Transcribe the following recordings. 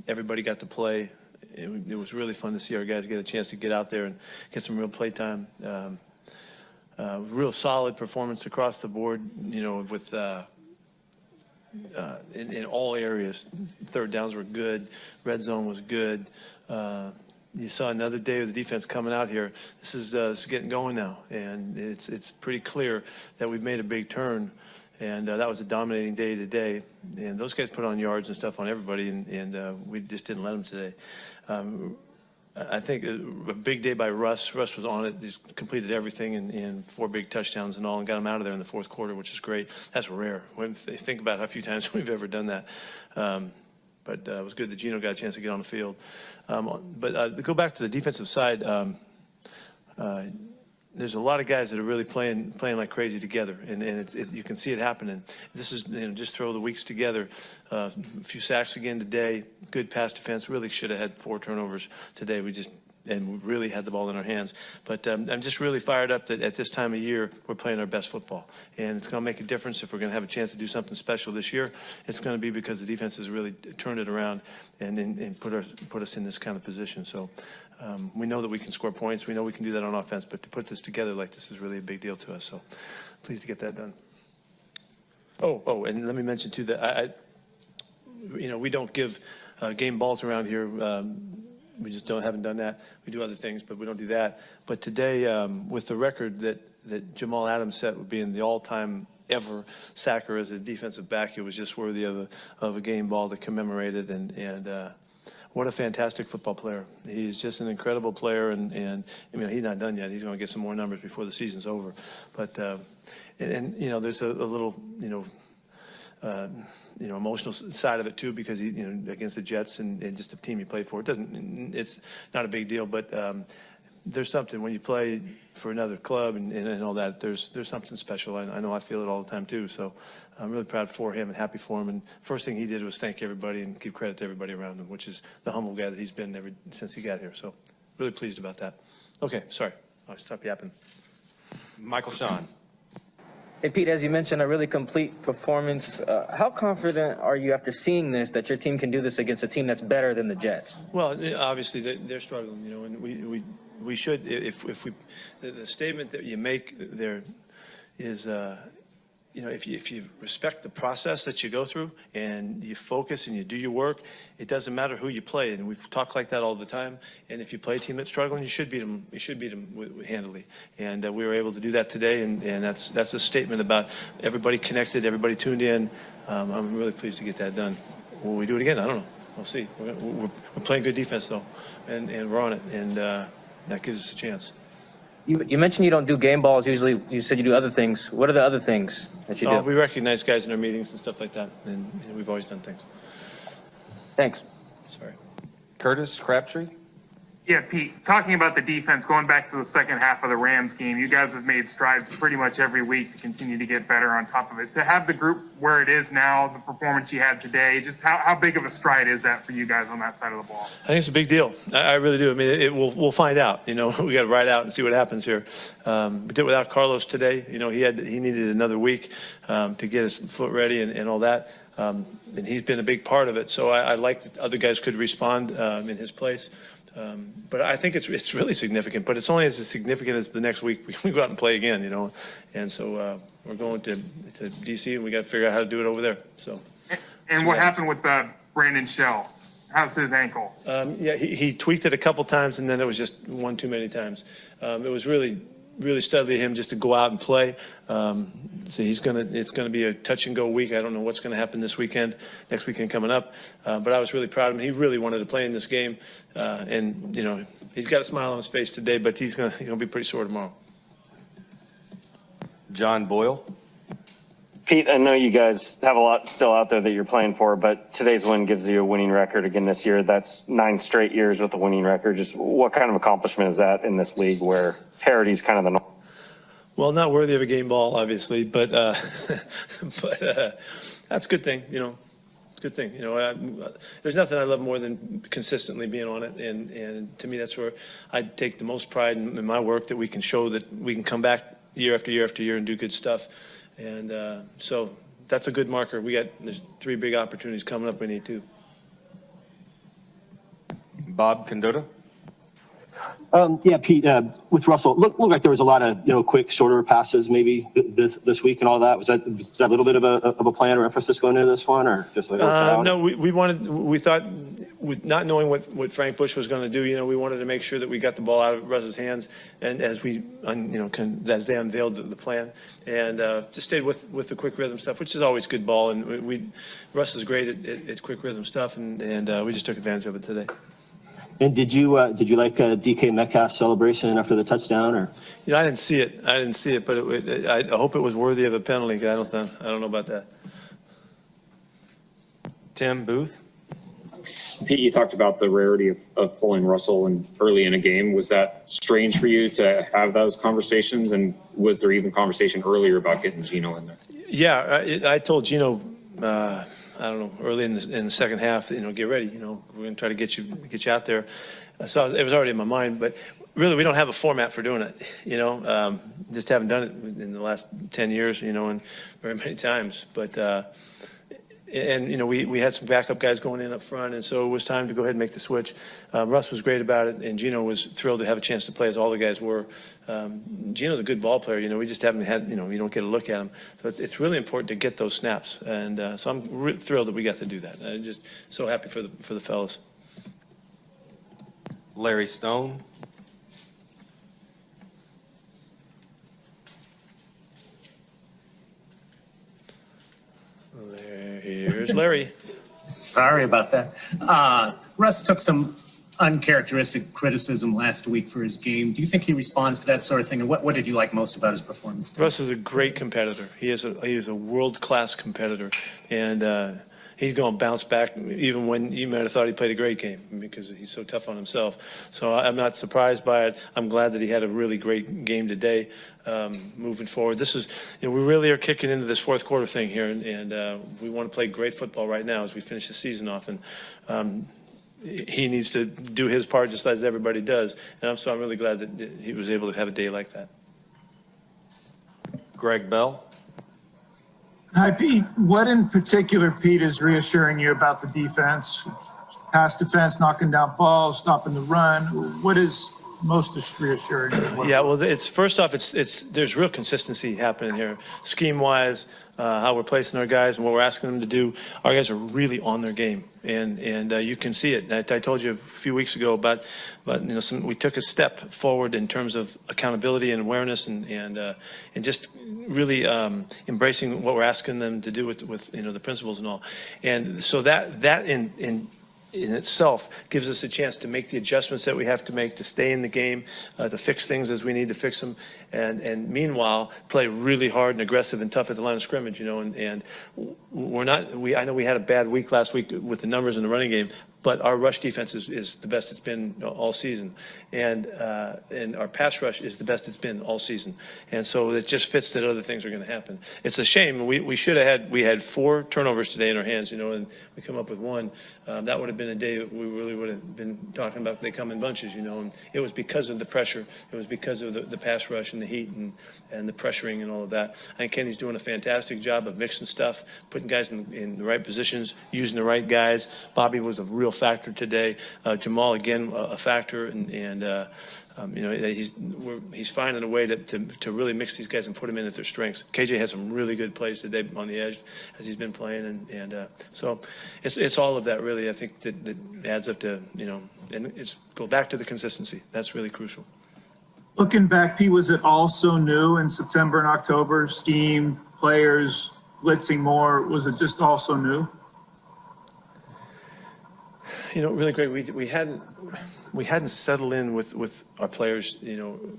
Everybody got to play. It was really fun to see our guys get a chance to get out there and get some real play time. Real solid performance across the board, with in all areas. Third downs were good. Red zone was good. You saw another day of the defense coming out here. This is getting going now, and it's pretty clear that we've made a big turn. And that was a dominating day today. And those guys put on yards and stuff on everybody, and we just didn't let them today. I think a big day by Russ. Russ was on it. He's completed everything in 4 big touchdowns and all, and got him out of there in the fourth quarter, which is great. That's rare. When they think about how few times we've ever done that. But it was good that Gino got a chance to get on the field. But to go back to the defensive side, there's a lot of guys that are really playing like crazy together, and you can see it happening. This is, just throw the weeks together. A few sacks again today. Good pass defense. Really should have had 4 turnovers today. We really had the ball in our hands. But I'm just really fired up that at this time of year we're playing our best football, and it's going to make a difference if we're going to have a chance to do something special this year. It's going to be because the defense has really turned it around and put us in this kind of position. So. We know that we can score points. We know we can do that on offense, but to put this together like this is really a big deal to us. So pleased to get that done. Oh, and let me mention too that we don't give game balls around here. We just haven't done that. We do other things, but we don't do that. But today, with the record that Jamal Adams set with being the all-time ever sacker as a defensive back, it was just worthy of a game ball to commemorate it. And what a fantastic football player. He's just an incredible player, and he's not done yet. He's going to get some more numbers before the season's over. But, there's a little, emotional side of it too, because he, against the Jets and just the team he played for. It's not a big deal, but there's something when you play for another club and all that, there's something special. I know I feel it all the time too. So I'm really proud for him and happy for him. And first thing he did was thank everybody and give credit to everybody around him, which is the humble guy that he's been since he got here. So really pleased about that. Okay, sorry. I'll stop yapping. Michael Sean. Hey, Pete, as you mentioned, a really complete performance. How confident are you after seeing this that your team can do this against a team that's better than the Jets? Well, obviously they're struggling, and we should, if we, the statement that you make there is, if you respect the process that you go through and you focus and you do your work, it doesn't matter who you play. And we've talked like that all the time. And if you play a team that's struggling, you should beat them. You should beat them handily. And we were able to do that today. And that's a statement about everybody connected, everybody tuned in. I'm really pleased to get that done. Will we do it again? I don't know. We'll see. We're playing good defense though, and we're on it. And that gives us a chance. You mentioned you don't do game balls usually. You said you do other things. What are the other things that you do? We recognize guys in our meetings and stuff like that, and we've always done things. Thanks. Sorry. Curtis Crabtree. Yeah, Pete, talking about the defense, going back to the second half of the Rams game, you guys have made strides pretty much every week to continue to get better on top of it. To have the group where it is now, the performance you had today, just how big of a stride is that for you guys on that side of the ball? I think it's a big deal. I really do. I mean, we'll find out. We got to ride out and see what happens here. We did without Carlos today. He needed another week to get his foot ready and all that. And he's been a big part of it. So I like that other guys could respond in his place. But I think it's really significant, but it's only as significant as the next week we go out and play again, And so we're going to DC, and we got to figure out how to do it over there. So. And what happened with Brandon Shell? How's his ankle? Yeah, he tweaked it a couple times, and then it was just one too many times. It was really studly of him just to go out and play. So it's gonna be a touch and go week. I don't know what's gonna happen next weekend coming up. But I was really proud of him. He really wanted to play in this game, and he's got a smile on his face today, but he's gonna be pretty sore tomorrow. John Boyle. Pete, I know you guys have a lot still out there that you're playing for, but today's win gives you a winning record again this year. That's 9 straight years with a winning record. Just what kind of accomplishment is that in this league where parity's kind of the norm? Well, not worthy of a game ball, obviously, but that's a good thing. It's a good thing. There's nothing I love more than consistently being on it, and to me, that's where I take the most pride in my work, that we can show that we can come back year after year after year and do good stuff. And so that's a good marker. There's 3 big opportunities coming up. We need 2. Bob Condotta. Yeah, Pete, with Russell, looked like there was a lot of, quick, shorter passes maybe this week and all that. Was that a little bit of a plan or emphasis going into this one, or just like No, we thought, with not knowing what Frank Bush was going to do, we wanted to make sure that we got the ball out of Russ's hands, and as as they unveiled the plan, and just stayed with the quick rhythm stuff, which is always good ball, and Russ is great at quick rhythm stuff, and we just took advantage of it today. And did you like DK Metcalf's celebration after the touchdown, or? I didn't see it, but I hope it was worthy of a penalty. 'Cause I don't know about that. Tim Booth. Pete, you talked about the rarity of pulling Russell early in a game. Was that strange for you to have those conversations? And was there even conversation earlier about getting Geno in there? Yeah, I told Geno, I don't know, early in the second half, get ready. We're going to try to get you out there. So it was already in my mind, but really we don't have a format for doing it. Just haven't done it in the last 10 years. And very many times, but. We had some backup guys going in up front, and so it was time to go ahead and make the switch. Russ was great about it, and Geno was thrilled to have a chance to play, as all the guys were. Geno's a good ball player. We just haven't had, you don't get a look at him. So it's really important to get those snaps, and so I'm thrilled that we got to do that. I'm just so happy for the fellas. Larry Stone. Here's Larry. Sorry about that. Russ took some uncharacteristic criticism last week for his game. Do you think he responds to that sort of thing? And what did you like most about his performance today? Russ is a great competitor. He is a world-class competitor, and he's going to bounce back even when you might have thought he played a great game, because he's so tough on himself. So I'm not surprised by it. I'm glad that he had a really great game today. Moving forward, this is, we really are kicking into this fourth quarter thing here, and we want to play great football right now as we finish the season off, and he needs to do his part just as everybody does, and so I'm really glad that he was able to have a day like that. Greg Bell. Hi, Pete. What in particular, Pete, is reassuring you about the defense? Pass defense, knocking down balls, stopping the run. What is most reassuring you? Yeah, well, it's first off, there's real consistency happening here, scheme-wise, how we're placing our guys and what we're asking them to do. Our guys are really on their game, and you can see it. I told you a few weeks ago about we took a step forward in terms of accountability and awareness, and just really embracing what we're asking them to do with the principles and all. And so that in itself gives us a chance to make the adjustments that we have to make to stay in the game, to fix things as we need to fix them, and meanwhile play really hard and aggressive and tough at the line of scrimmage, and we're not. I know we had a bad week last week with the numbers in the running game, but our rush defense is the best it's been all season, and our pass rush is the best it's been all season, and so it just fits that other things are going to happen. It's a shame we should have had 4 turnovers today in our hands, and we come up with 1. That would have been a day that we really would have been talking about. They come in bunches, and it was because of the pressure. It was because of the pass rush and the heat and the pressuring and all of that. I think Kenny's doing a fantastic job of mixing stuff, putting guys in the right positions, using the right guys. Bobby was a real factor today. Jamal, again, a factor, and he's finding a way to really mix these guys and put them in at their strengths. KJ has some really good plays today on the edge as he's been playing, and so it's all of that really. I think that adds up to and it's go back to the consistency. That's really crucial. Looking back, Pete, was it all so new in September and October? Scheme, players, blitzing more. Was it just all so new? Really great. We hadn't settled in with our players.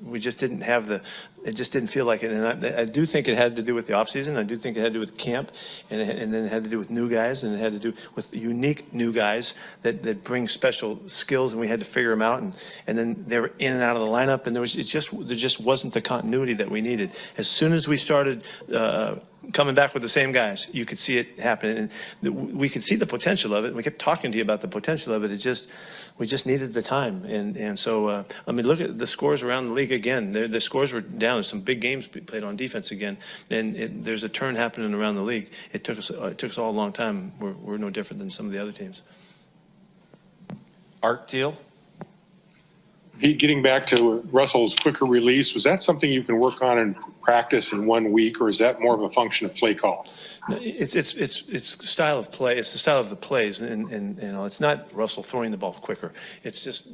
We just didn't have it just didn't feel like it. And I do think it had to do with the offseason. I do think it had to do with camp, and then it had to do with new guys, and it had to do with unique new guys that bring special skills, and we had to figure them out. And then they were in and out of the lineup, and there just wasn't the continuity that we needed. As soon as we started coming back with the same guys, you could see it happening, and we could see the potential of it. And we kept talking to you about the potential of it. We just needed the time, and so look at the scores around the league again. The scores were down. There's some big games played on defense again, and there's a turn happening around the league. It took us all a long time. We're no different than some of the other teams. Art Teal. Pete, getting back to Russell's quicker release, was that something you can work on in practice in 1 week, or is that more of a function of play call? It's style of play. It's the style of the plays, and you know, it's not Russell throwing the ball quicker. It's just